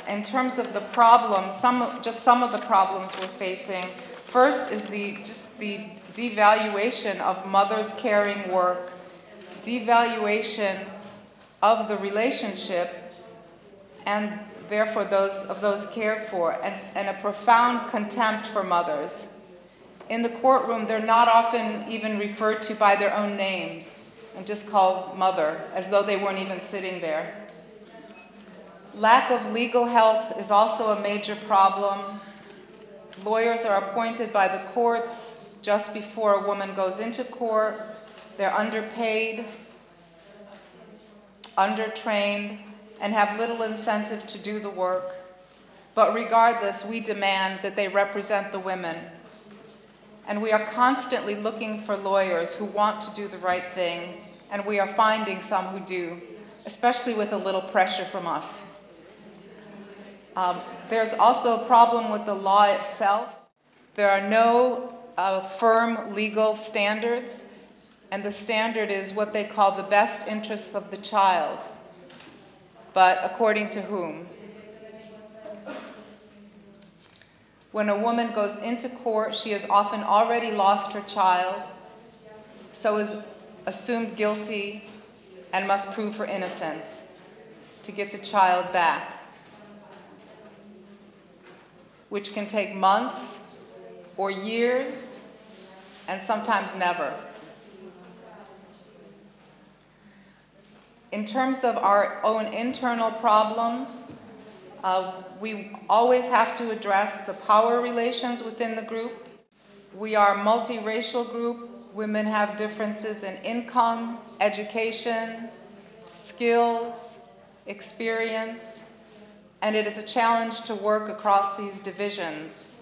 In terms of the problems, some of the problems we're facing. First is the devaluation of mothers' caring work, devaluation of the relationship, and therefore those cared for, and a profound contempt for mothers. In the courtroom, they're not often even referred to by their own names and just called mother, as though they weren't even sitting there. Lack of legal help is also a major problem. Lawyers are appointed by the courts just before a woman goes into court. They're underpaid, undertrained, and have little incentive to do the work. But regardless, we demand that they represent the women. And we are constantly looking for lawyers who want to do the right thing, and we are finding some who do, especially with a little pressure from us. There's also a problem with the law itself. There are no firm legal standards, and the standard is what they call the best interests of the child. But according to whom? When a woman goes into court, she has often already lost her child, so is assumed guilty and must prove her innocence to get the child back, which can take months or years and sometimes never. In terms of our own internal problems, we always have to address the power relations within the group. We are a multiracial group. Women have differences in income, education, skills, experience, and it is a challenge to work across these divisions.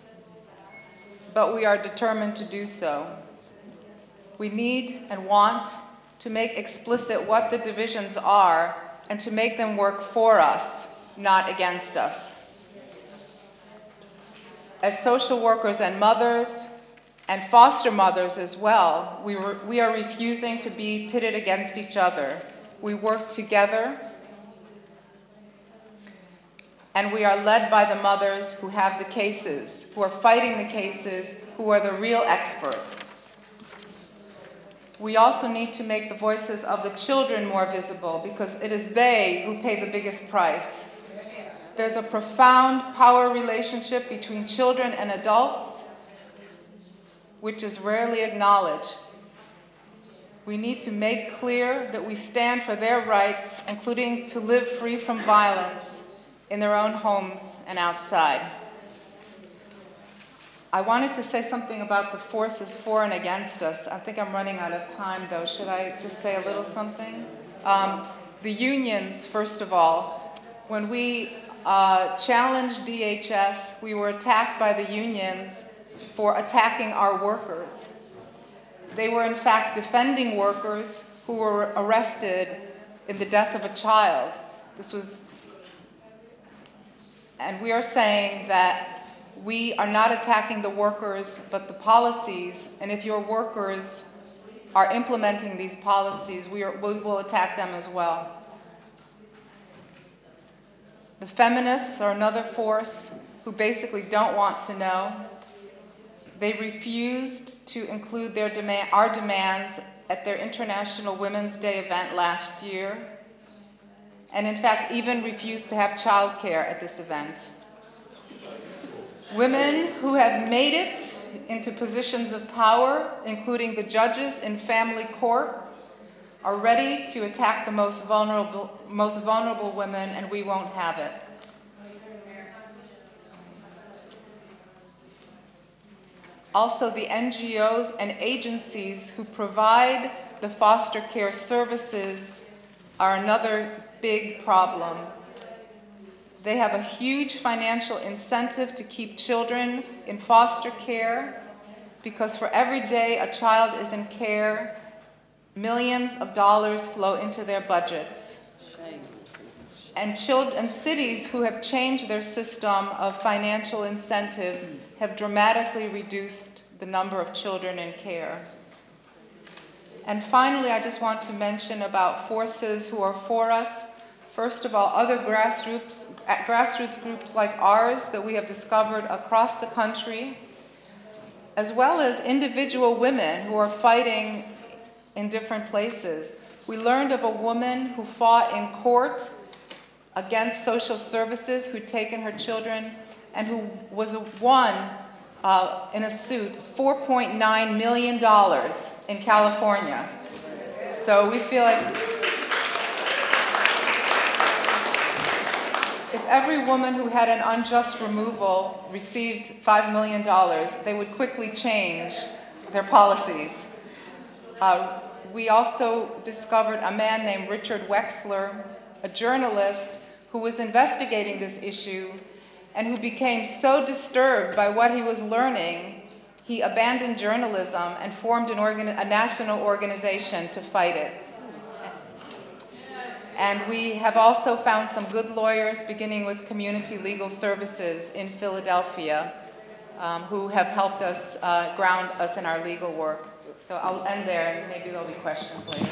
But we are determined to do so. We need and want to make explicit what the divisions are and to make them work for us, not against us. As social workers and mothers, and foster mothers as well, we are refusing to be pitted against each other. We work together, and we are led by the mothers who have the cases, who are fighting the cases, who are the real experts. We also need to make the voices of the children more visible, because it is they who pay the biggest price. There's a profound power relationship between children and adults, which is rarely acknowledged. We need to make clear that we stand for their rights, including to live free from violence in their own homes and outside. I wanted to say something about the forces for and against us. I think I'm running out of time, though. Should I just say a little something? The unions, first of all. When we challenged DHS, we were attacked by the unions for attacking our workers. They were in fact defending workers who were arrested in the death of a child. And we are saying that we are not attacking the workers, but the policies, and if your workers are implementing these policies, we will attack them as well. The feminists are another force who basically don't want to know. They refused to include our demands at their International Women's Day event last year, and in fact even refused to have childcare at this event. Women who have made it into positions of power, including the judges in family court, are ready to attack the most vulnerable women, and we won't have it. Also, the NGOs and agencies who provide the foster care services are another big problem. They have a huge financial incentive to keep children in foster care, because for every day a child is in care, millions of dollars flow into their budgets. And cities who have changed their system of financial incentives have dramatically reduced the number of children in care. And finally, I just want to mention about forces who are for us. First of all, other grassroots groups like ours that we have discovered across the country, as well as individual women who are fighting in different places. We learned of a woman who fought in court against social services, who'd taken her children, and who won in a suit $4.9 million in California. So we feel like if every woman who had an unjust removal received $5 million, they would quickly change their policies. We also discovered a man named Richard Wexler, a journalist who was investigating this issue and who became so disturbed by what he was learning, he abandoned journalism and formed a national organization to fight it. And we have also found some good lawyers, beginning with Community Legal Services in Philadelphia, who have helped us ground us in our legal work. So I'll end there, and maybe there'll be questions later.